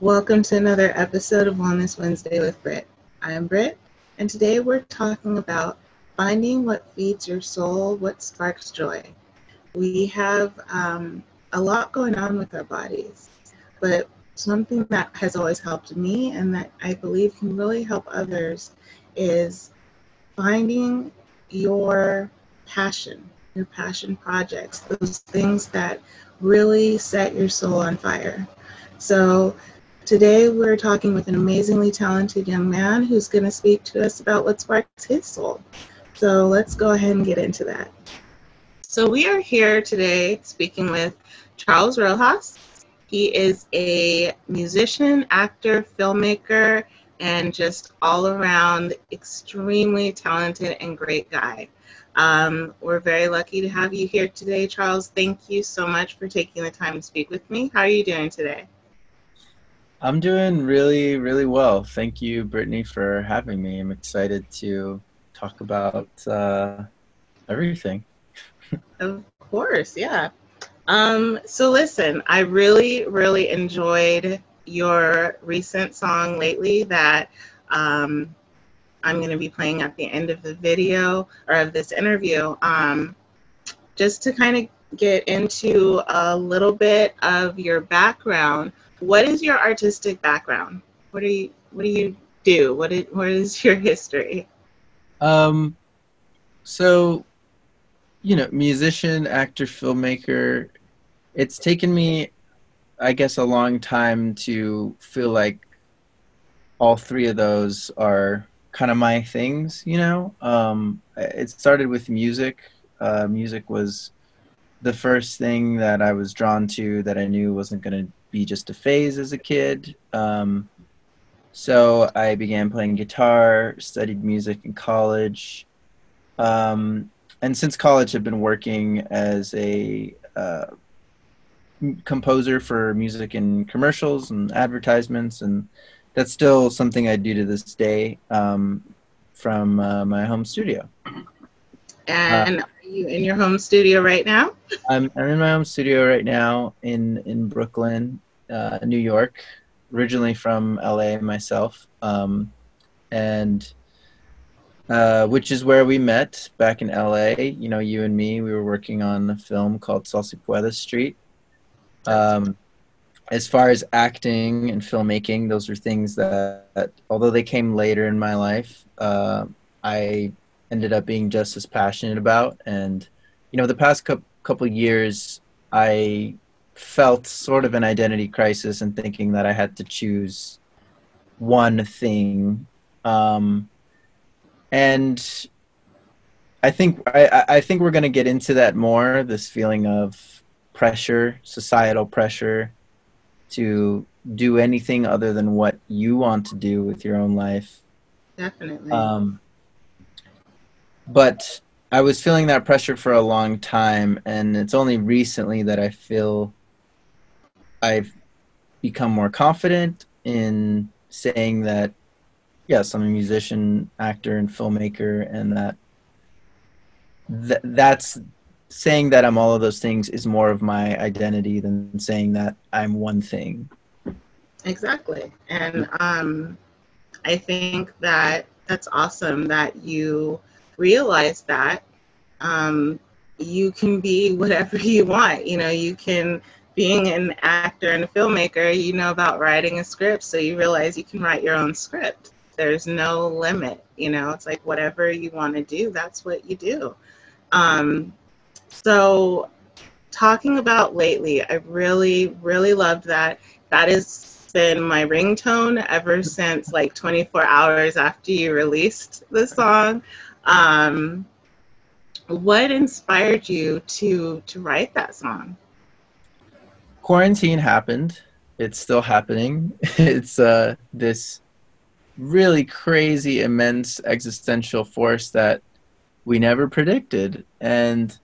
Welcome to another episode of Wellness Wednesday with Britt. I am Britt, and today we're talking about finding what feeds your soul, what sparks joy. We have a lot going on with our bodies, but something that has always helped me and that I believe can really help others is finding your your passion projects, those things that really set your soul on fire. So today we're talking with an amazingly talented young man who's going to speak to us about what sparks his soul. So let's go ahead and get into that. So we are here today speaking with Charles Rojas. He is a musician, actor, filmmaker, and just all around extremely talented and great guy. We're very lucky to have you here today, Charles. Thank you so much for taking the time to speak with me. How are you doing today? I'm doing really, really well. Thank you, Brittany, for having me. I'm excited to talk about everything. Of course, yeah. So listen, I really, really enjoyed your recent song lately that I'm going to be playing at the end of the video or of this interview. Just to kind of get into a little bit of your background. What is your artistic background? What do you do? What is your history? Um, so, musician, actor, filmmaker, it's taken me, I guess, a long time to feel like all three of those are kind of my things. It started with music. Music was the first thing that I was drawn to that I knew wasn't going to be just a phase as a kid. So I began playing guitar, studied music in college. And since college, I've been working as a composer for music in commercials and advertisements. And that's still something I do to this day from my home studio. And are you in your home studio right now? I'm in my home studio right now in Brooklyn, New York, originally from LA myself, and which is where we met back in LA. You and me, we were working on a film called Sal Si Puede Street. As far as acting and filmmaking, those are things that although they came later in my life, I ended up being just as passionate about. And the past couple years, I felt sort of an identity crisis and thinking that I had to choose one thing. And I think we're going to get into that more, this feeling of pressure, societal pressure to do anything other than what you want to do with your own life. Definitely. But I was feeling that pressure for a long time, and it's only recently that I feel I've become more confident in saying that, yes, I'm a musician, actor, and filmmaker, and that's saying that I'm all of those things is more of my identity than saying that I'm one thing. Exactly. And I think that that's awesome that you realize that you can be whatever you want. You can, being an actor and a filmmaker, you know about writing a script, so you realize you can write your own script. There's no limit. It's like whatever you want to do, that's what you do. So talking about lately, I really, really loved that. That has been my ringtone ever since like 24 hours after you released the song. What inspired you to write that song? Quarantine happened. It's still happening. It's this really crazy, immense existential force that we never predicted. And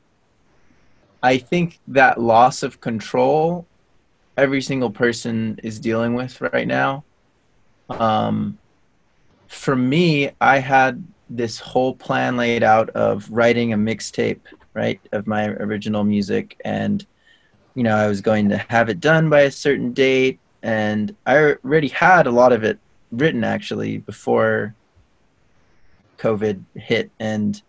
I think that loss of control every single person is dealing with right now. For me, I had this whole plan laid out of writing a mixtape, right, of my original music. And, I was going to have it done by a certain date. and I already had a lot of it written actually before COVID hit, and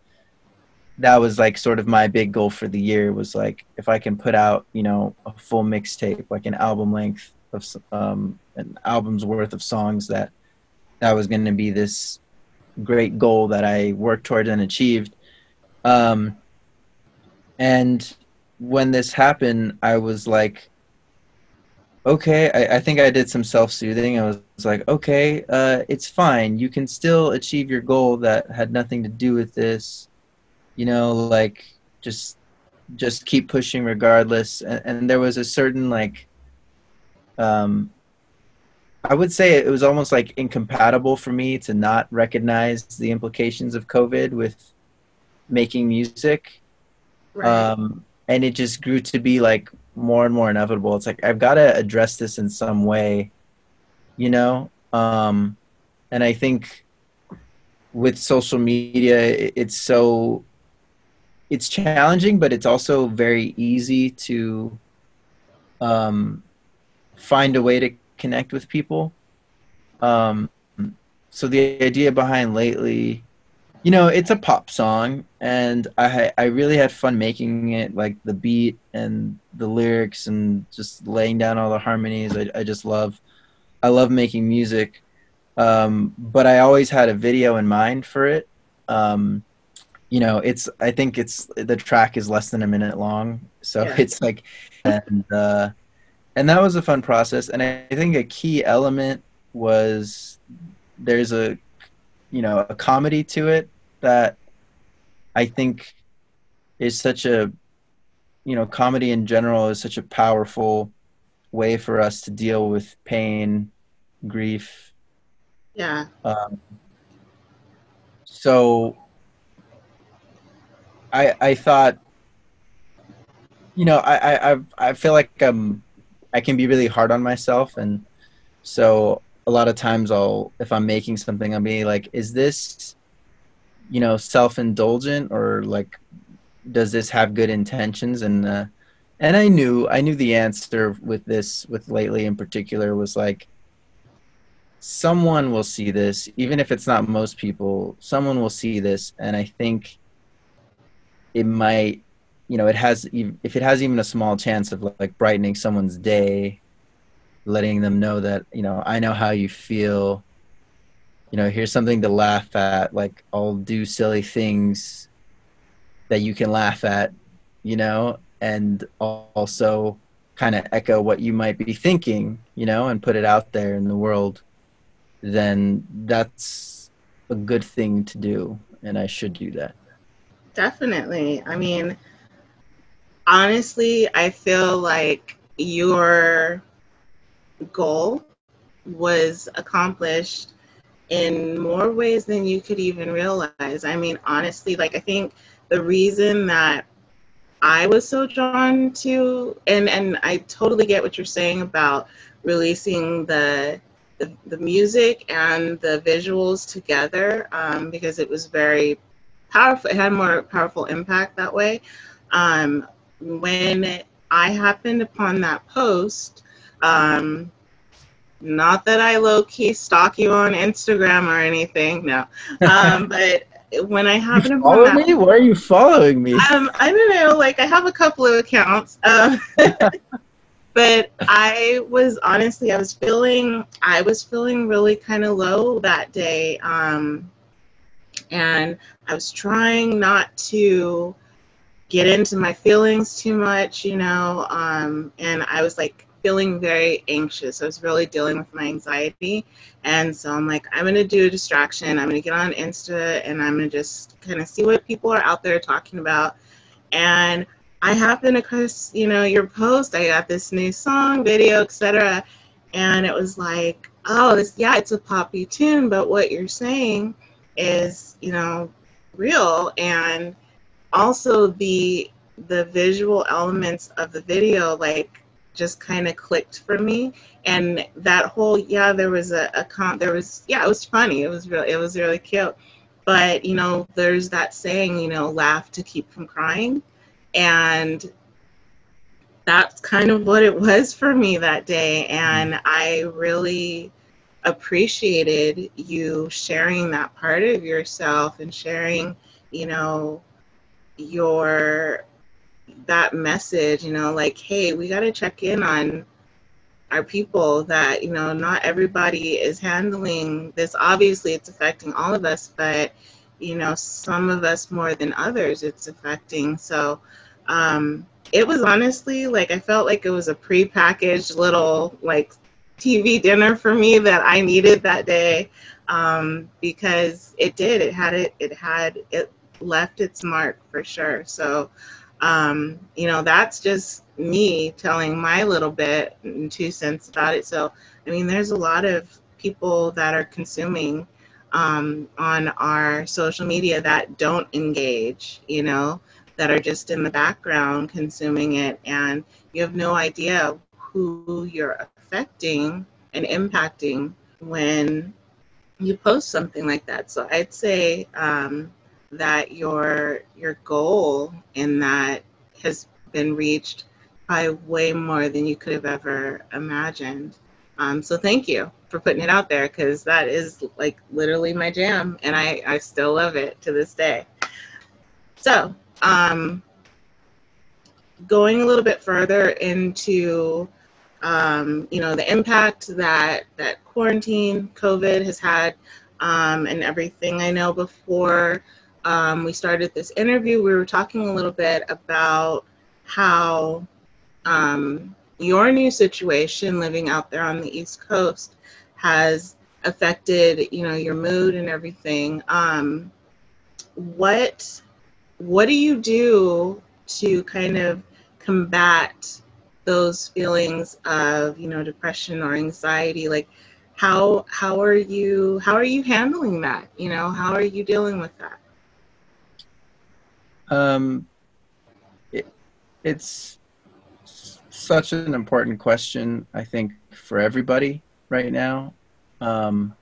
that was like sort of my big goal for the year was like if I can put out, you know, a full mixtape, like an album length of an album's worth of songs, that was going to be this great goal that I worked towards and achieved. Um, and when this happened, I was like, okay, I think I did some self-soothing. I was like, okay, it's fine. You can still achieve your goal that had nothing to do with this. You know, like just just keep pushing regardless. And there was a certain like, um, I would say it was almost like incompatible for me to not recognize the implications of COVID with making music. Right. And it just grew to be like more and more inevitable. It's like I've got to address this in some way, you know. And I think with social media, it's challenging, but it's also very easy to um, find a way to connect with people. Um, so the idea behind Lately, you know, it's a pop song, and I really had fun making it. Like the beat and the lyrics, and just laying down all the harmonies. I love making music, but I always had a video in mind for it. Um, you know, I think it's the track is less than a minute long, so Yeah. it's like, and and that was a fun process. And I think a key element was there's a, you know, a comedy to it that I think is such a, you know, comedy in general is such a powerful way for us to deal with pain, grief. Yeah. Um, so I thought, you know, I feel like I can be really hard on myself, and so a lot of times if I'm making something, I'll be like, is this, you know, self-indulgent, or like does this have good intentions? And I knew the answer with this, with Lately in particular, was like someone will see this, even if it's not most people, someone will see this. And I think it might, you know, if it has even a small chance of like brightening someone's day, letting them know that, you know, I know how you feel, you know, here's something to laugh at, like I'll do silly things that you can laugh at, you know, and also kind of echo what you might be thinking, you know, and put it out there in the world, then that's a good thing to do, and I should do that. Definitely. I mean, honestly, I feel like your goal was accomplished in more ways than you could even realize. I mean, honestly, like I think the reason that I was so drawn to, and I totally get what you're saying about releasing the music and the visuals together, because it was very powerful. It had more powerful impact that way. When I happened upon that post, um, not that I low key stalk you on Instagram or anything, no, but when I You happened upon follow that, me? Why are you following me? I don't know, like I have a couple of accounts, but I was honestly, I was feeling really kind of low that day, and I was trying not to get into my feelings too much, you know, and I was like feeling very anxious. I was really dealing with my anxiety, and so I'm like, I'm gonna do a distraction. I'm gonna get on Insta, and I'm gonna just kind of see what people are out there talking about. And I happened across, you know, your post. I got this new song, video, etc., and it was like, oh, this, yeah, it's a poppy tune, but what you're saying is, you know, real. And also the visual elements of the video like just kind of clicked for me. And that whole, yeah, there was there was, yeah, it was funny, it was really cute, but you know, there's that saying, you know, laugh to keep from crying. And that's kind of what it was for me that day. And I really appreciated you sharing that part of yourself and sharing, you know, your that message, you know, like, hey, we got to check in on our people, that, you know, not everybody is handling this. Obviously, it's affecting all of us, but, you know, some of us more than others it's affecting. So it was honestly like, I felt like it was a prepackaged little like TV dinner for me that I needed that day, because it left its mark for sure. So you know, that's just me telling my little bit and 2 cents about it. So, I mean, there's a lot of people that are consuming on our social media that don't engage, you know, that are just in the background consuming it. And you have no idea who you're affecting and impacting when you post something like that. So I'd say that your goal in that has been reached by way more than you could have ever imagined. So thank you for putting it out there, because that is like literally my jam, and I still love it to this day. So going a little bit further into you know, the impact that quarantine, COVID has had, and everything. I know before we started this interview, we were talking a little bit about how your new situation living out there on the East Coast has affected, you know, your mood and everything. What do you do to kind of combat those feelings of, you know, depression or anxiety? Like, how are you handling that? You know, how are you dealing with that? Um, it, it's such an important question, I think, for everybody right now. Um,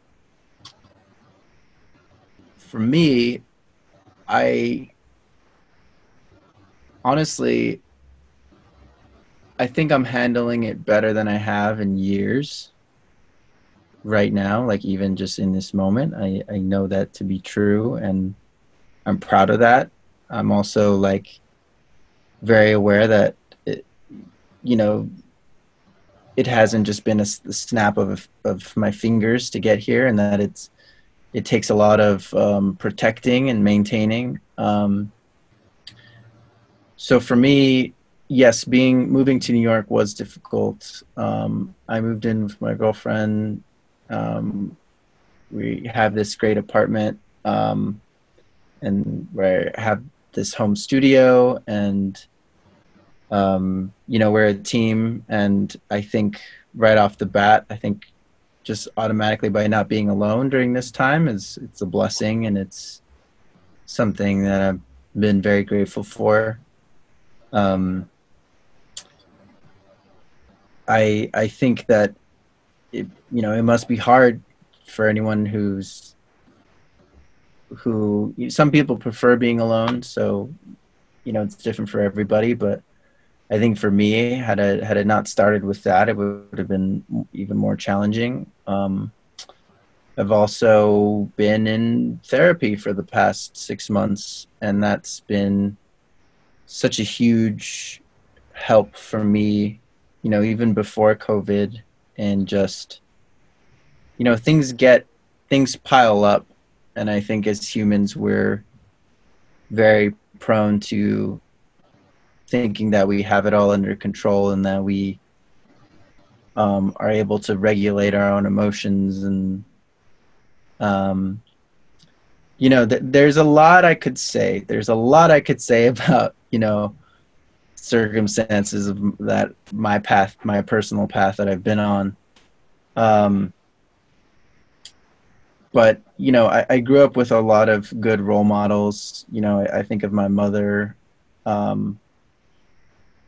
for me, I honestly, I think I'm handling it better than I have in years right now. Like even just in this moment, I know that to be true, and I'm proud of that. I'm also like very aware that it, you know, it hasn't just been a snap of my fingers to get here, and that it takes a lot of protecting and maintaining. So for me, yes, moving to New York was difficult. I moved in with my girlfriend. Um, we have this great apartment, and where I have this home studio, and you know, we're a team. And I think right off the bat, I think just automatically by not being alone during this time it's a blessing, and it's something that I've been very grateful for. Um, I think that you know, it must be hard for anyone who some people prefer being alone, so you know, it's different for everybody. But I think for me, had it not started with that, it would have been even more challenging. I've also been in therapy for the past 6 months, and that's been such a huge help for me, you know, even before COVID. And just, you know, things pile up. And I think as humans, we're very prone to thinking that we have it all under control, and that we are able to regulate our own emotions. And um, you know, there's a lot I could say. There's a lot I could say about, you know, circumstances of that, my path, my personal path that I've been on. Um, but you know, I grew up with a lot of good role models. You know, I think of my mother, um,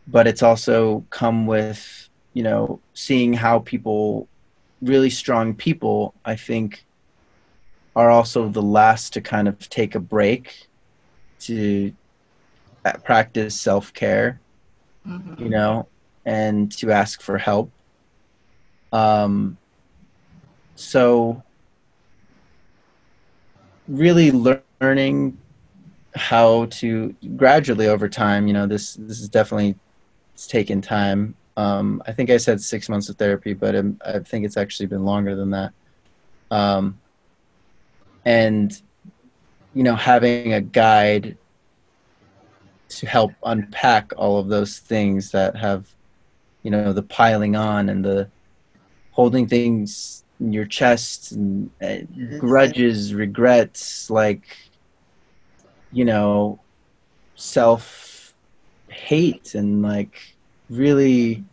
but it's also come with, you know, seeing how people, really strong people, I think, are also the last to kind of take a break to practice self-care, you Mm-hmm. know. and to ask for help. So really learning how to gradually over time, this is definitely, it's taken time. I think I said 6 months of therapy, but I think it's actually been longer than that. And, having a guide to help unpack all of those things that have, the piling on and the holding things in your chest, and grudges, regrets, like, self hate, and like really,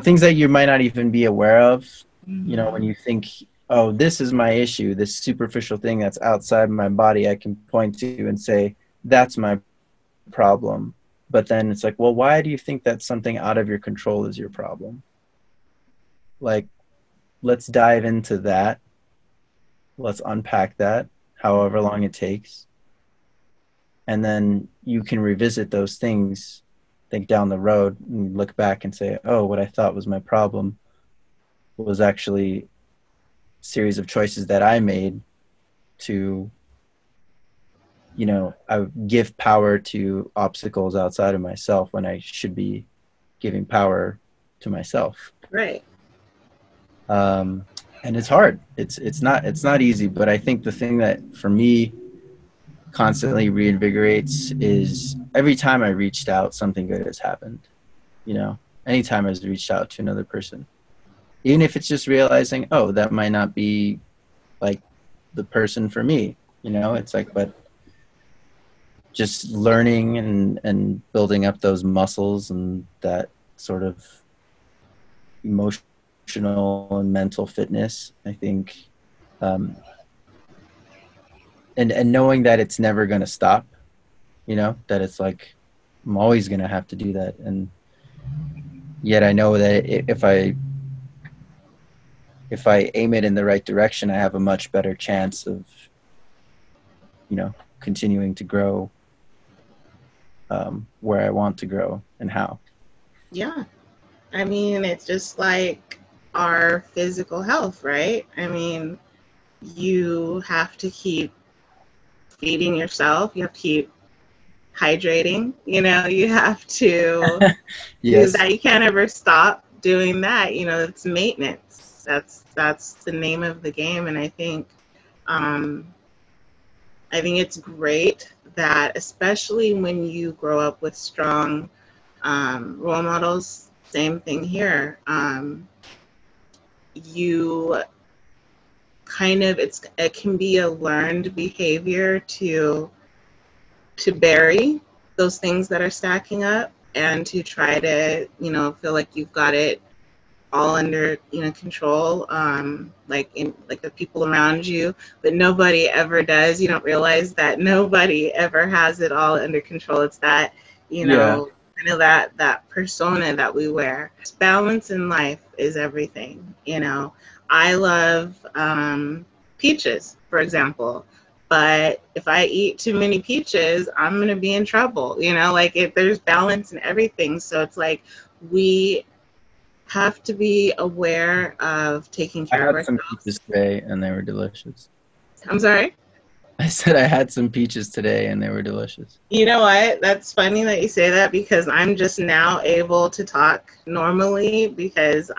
things that you might not even be aware of, when you think, oh, this is my issue, this superficial thing that's outside my body, I can point to and say, that's my problem. But then it's like, well, why do you think that something out of your control is your problem? Like, let's dive into that. Let's unpack that, however long it takes. And then you can revisit those things, think down the road, and look back and say, oh, what I thought was my problem was actually a series of choices that I made to, I give power to obstacles outside of myself when I should be giving power to myself. Right. And it's hard. It's not easy, but I think the thing that for me constantly reinvigorates is every time I reached out, something good has happened. Anytime I've reached out to another person, even if it's just realizing, oh, that might not be like the person for me, it's like, but just learning and building up those muscles and that sort of emotional and mental fitness, I think, and knowing that it's never going to stop, that it's like, I'm always going to have to do that. And yet I know that if I aim it in the right direction, I have a much better chance of, continuing to grow where I want to grow and how. Yeah. I mean, it's just like our physical health, right? I mean, you have to keep feeding yourself. You have to keep hydrating. You have to do Yes. that. You can't ever stop doing that. It's maintenance. That's the name of the game. And I think it's great that, especially when you grow up with strong role models, same thing here. You kind of, it can be a learned behavior to bury those things that are stacking up and to try to, feel like you've got it all under, control, like the people around you, but nobody ever does. You don't realize that nobody ever has it all under control. It's that, Yeah. kind of that persona that we wear. Balance in life is everything. I love peaches, for example. But if I eat too many peaches, I'm going to be in trouble. Like, if there's balance in everything. So it's like we have to be aware of taking I care of had some ourselves. peaches today and they were delicious. I'm sorry? I said I had some peaches today and they were delicious. You know what? That's funny that you say that, because I'm just now able to talk normally because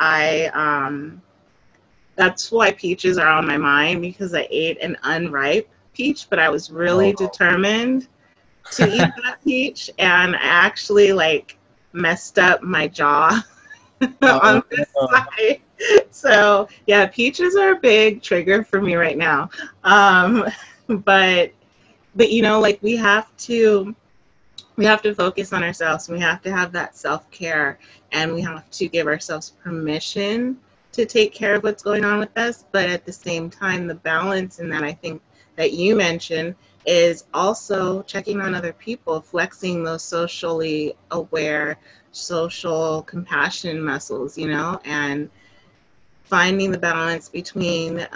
that's why peaches are on my mind, because I ate an unripe peach, but I was really determined to eat that peach, and I actually messed up my jaw on this side. So yeah, peaches are a big trigger for me right now. But we have to focus on ourselves. We have to have that self-care, and we have to give ourselves permission to take care of what's going on with us. But at the same time, the balance in that, I think, that you mentioned, is also checking on other people, flexing those socially aware, social compassion muscles, and finding the balance between,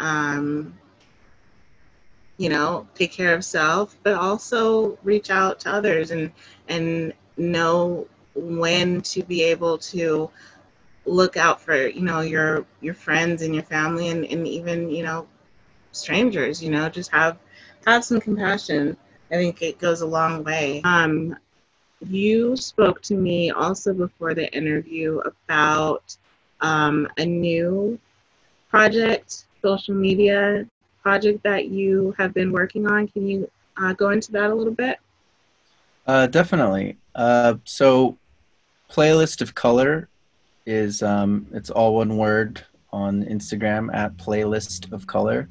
take care of self, but also reach out to others and know when to be able to look out for, your friends and your family, and even, strangers, just have some compassion. I think it goes a long way. You spoke to me also before the interview about a new project, social media project that you have been working on. Can you go into that a little bit? Definitely. So Playlist of Color is it's all one word on Instagram at Playlist of Color.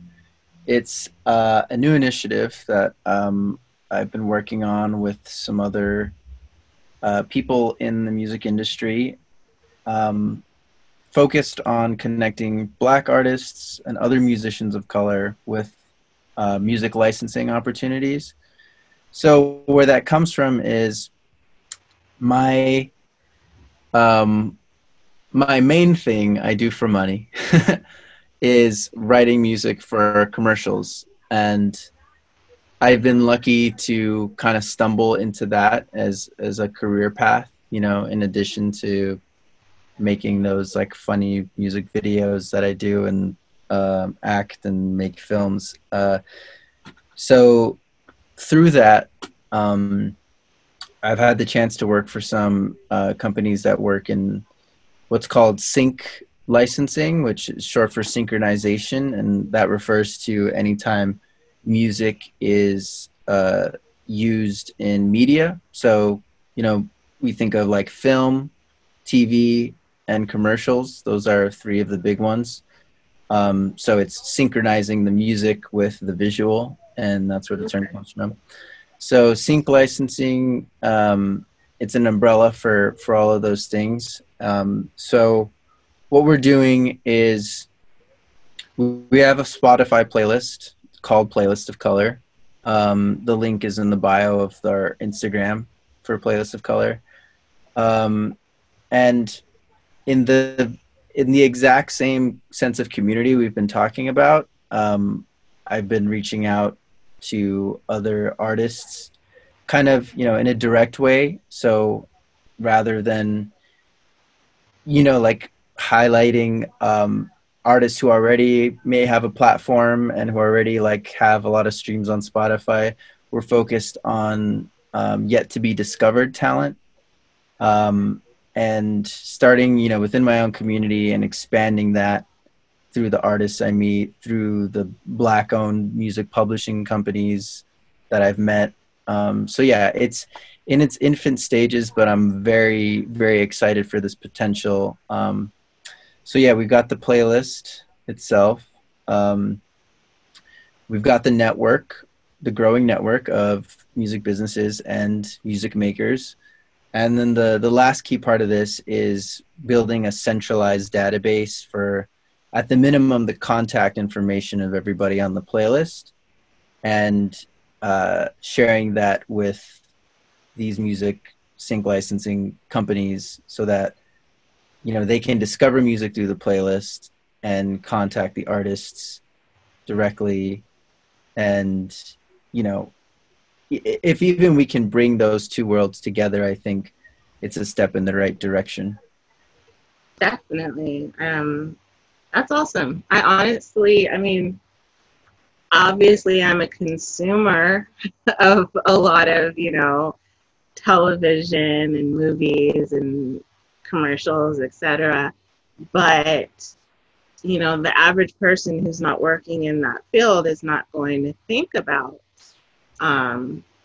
It's a new initiative that I've been working on with some other people in the music industry, um, focused on connecting Black artists and other musicians of color with music licensing opportunities. So where that comes from is my um, my main thing I do for money is writing music for commercials, and I've been lucky to kind of stumble into that as a career path, in addition to making those like funny music videos that I do and act and make films. So through that, um, I've had the chance to work for some companies that work in what's called sync licensing, which is short for synchronization, and that refers to anytime music is used in media. So, we think of like film, TV, and commercials. Those are three of the big ones. So it's synchronizing the music with the visual, and that's where the term comes from. So sync licensing, it's an umbrella for all of those things. So what we're doing is we have a Spotify playlist called Playlist of Color. The link is in the bio of our Instagram for Playlist of Color. And in the exact same sense of community we've been talking about, I've been reaching out to other artists kind of, in a direct way. So rather than, like highlighting artists who already may have a platform and who already like have a lot of streams on Spotify, we're focused on yet to be discovered talent. And starting, within my own community and expanding that through the artists I meet, through the Black-owned music publishing companies that I've met. So yeah, it's in its infant stages, but I'm very, very excited for this potential. So yeah, we've got the playlist itself. We've got the network, the growing network of music businesses and music makers. And then the last key part of this is building a centralized database for, at the minimum, the contact information of everybody on the playlist, and sharing that with these music sync licensing companies so that, they can discover music through the playlist and contact the artists directly. And, if even we can bring those two worlds together, I think it's a step in the right direction. Definitely. That's awesome. Obviously I'm a consumer of a lot of, television and movies and commercials, etc. But, the average person who's not working in that field is not going to think about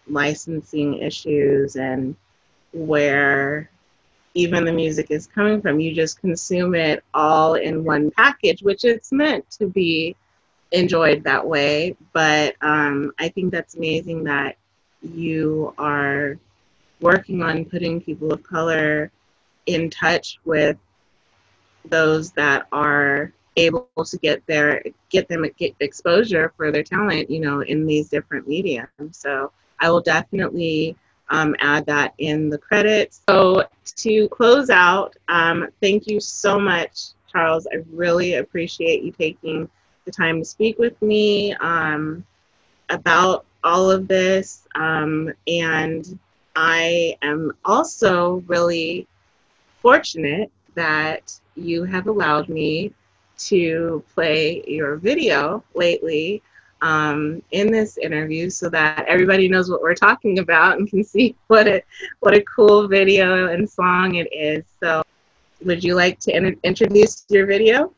licensing issues and where even the music is coming from. You just consume it all in one package, which it's meant to be enjoyed that way. But I think that's amazing that you are working on putting people of color in touch with those that are able to get exposure for their talent, in these different mediums. So I will definitely add that in the credits. So to close out, thank you so much, Charles. I really appreciate you taking the time to speak with me about all of this. And I am also really fortunate that you have allowed me to play your video lately in this interview so that everybody knows what we're talking about and can see what a cool video and song it is. So would you like to introduce your video?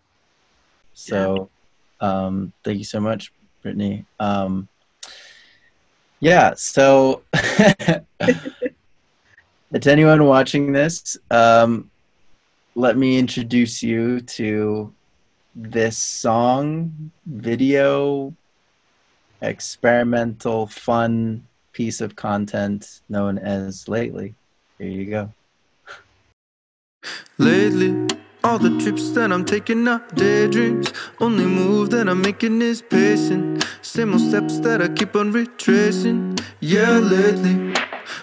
So thank you so much, Brittany. Yeah, so to anyone watching this, let me introduce you to this song, video, experimental, fun piece of content known as Lately. Here you go. Lately, all the trips that I'm taking are daydreams. Only move that I'm making is pacing. Same old steps that I keep on retracing. Yeah, lately,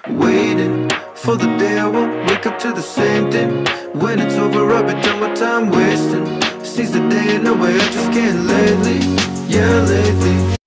waiting for the day I won't wake up to the same thing. When it's over, I'll be done with time wasting. Seize the day in a way I just can't lately. Yeah, lately.